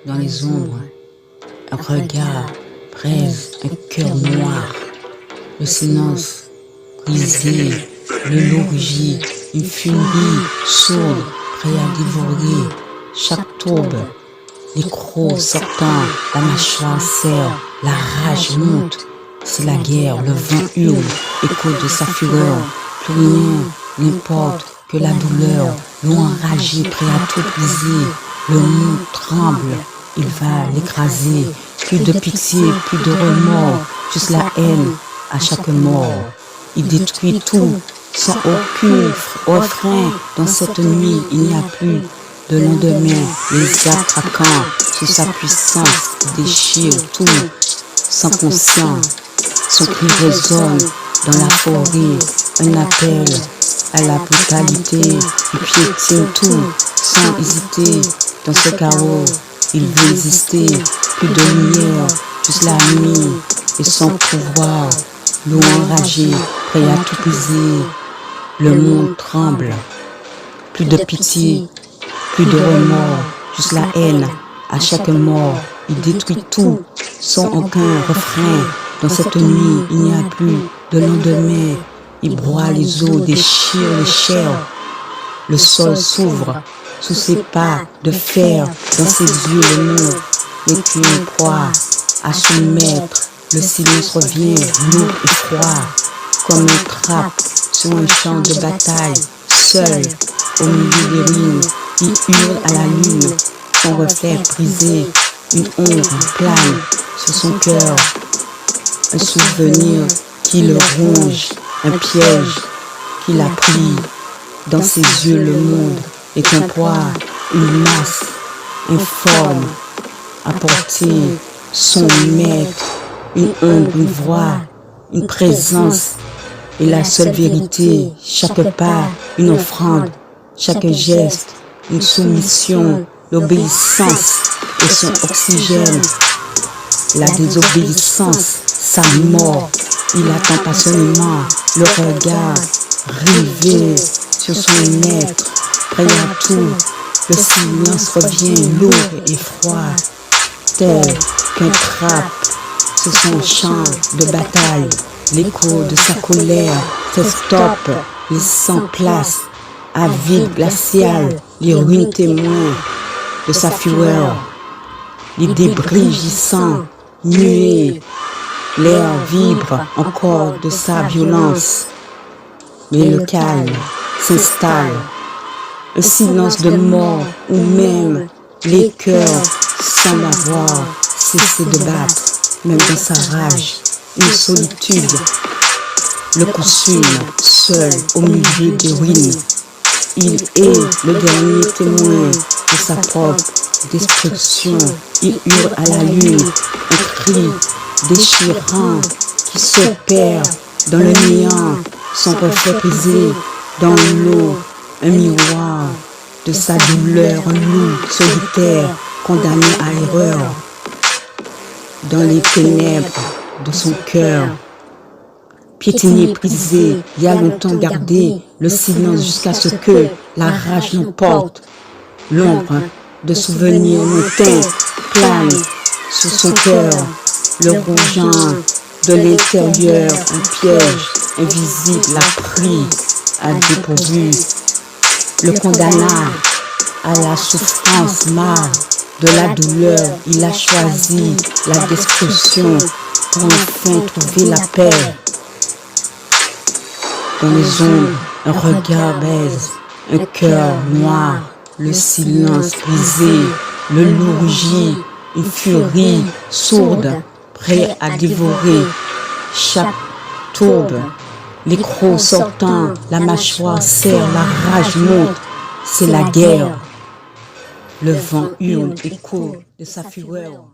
dans les ombres, un regard braise, un cœur noir, le silence brisé, le loup rugit, une furie sourde, prêt à dévorer chaque tourbe, les crocs sortant, la mâchoire serre, la rage monte, c'est la guerre, le vent hurle, écho de sa fureur, plus rien n'importe que la douleur, l'eau enragée, prêt à tout briser, le monde tremble, il va l'écraser, plus de pitié, plus de remords, juste la haine à chaque mort, il détruit tout, sans aucun refrain, dans cette nuit il n'y a plus de lendemain, les attraquants, sous sa puissance, déchire tout, sans conscience, son cri résonne dans la forêt, un appel à la brutalité, il piétine tout, sans hésiter, dans ce chaos, il veut exister, plus de lumière, juste la nuit, et son pouvoir, l'eau enragée, prêt à tout briser, le monde tremble, plus de pitié, plus de remords, juste la haine, à chaque mort, il détruit tout, sans aucun refrain, dans cette nuit, il n'y a plus de lendemain, il broie les os, déchire les chairs, le sol s'ouvre, sous ses pas de fer, dans ses yeux le monde n'est qu'une proie, à soumettre, le silence revient, lourd et froid, comme une trappe sur un champ de bataille, seul, au milieu des ruines, il hurle à la lune, son reflet brisé, une ombre plane sur son cœur, un souvenir qui le ronge, un piège qu'il a pris, dans ses yeux le monde est un poids, une masse informe, à porter son maître, une ombre, une voix, une présence, et la seule vérité, chaque pas, une offrande, chaque geste, une soumission, l'obéissance et son oxygène, la désobéissance, sa mort, il attend passionnément, le regard rivé sur son être, prêt à tout, le silence revient lourd et froid, tel qu'un trappe sur son champ de bataille, l'écho de sa colère s'estoppe, laissant place à vide glacial, les ruines témoins de sa fureur, les débris gisants, muets, l'air vibre encore de sa violence, mais le calme s'installe, un silence de mort où même les cœurs semblent avoir cessé de battre, même dans sa rage, une solitude le consume, seul au milieu des ruines. Il est le dernier témoin de sa propre destruction. Il hurle à la lune, un cri déchirant qui se perd dans le néant, son reflet brisé dans l'eau, un miroir de sa douleur, un loup solitaire condamné à erreur dans les ténèbres de son cœur. Piétiné, brisé, il y a longtemps gardé le silence jusqu'à ce que la rage l'emporte. L'ombre de souvenirs lointains plane sur son cœur, le rongeant de l'intérieur, un piège invisible l'a pris à dépourvu. Le condamna à la souffrance marre de la douleur, il a choisi la destruction pour enfin trouver la paix. Dans les ombres, un regard baise, un cœur noir, le silence brisé, le loup rugit, une furie sourde, prêt à dévorer chaque tourbe. Les crocs sortant, la mâchoire serre, la rage monte, c'est la guerre. Le vent hurle, écho de sa fureur.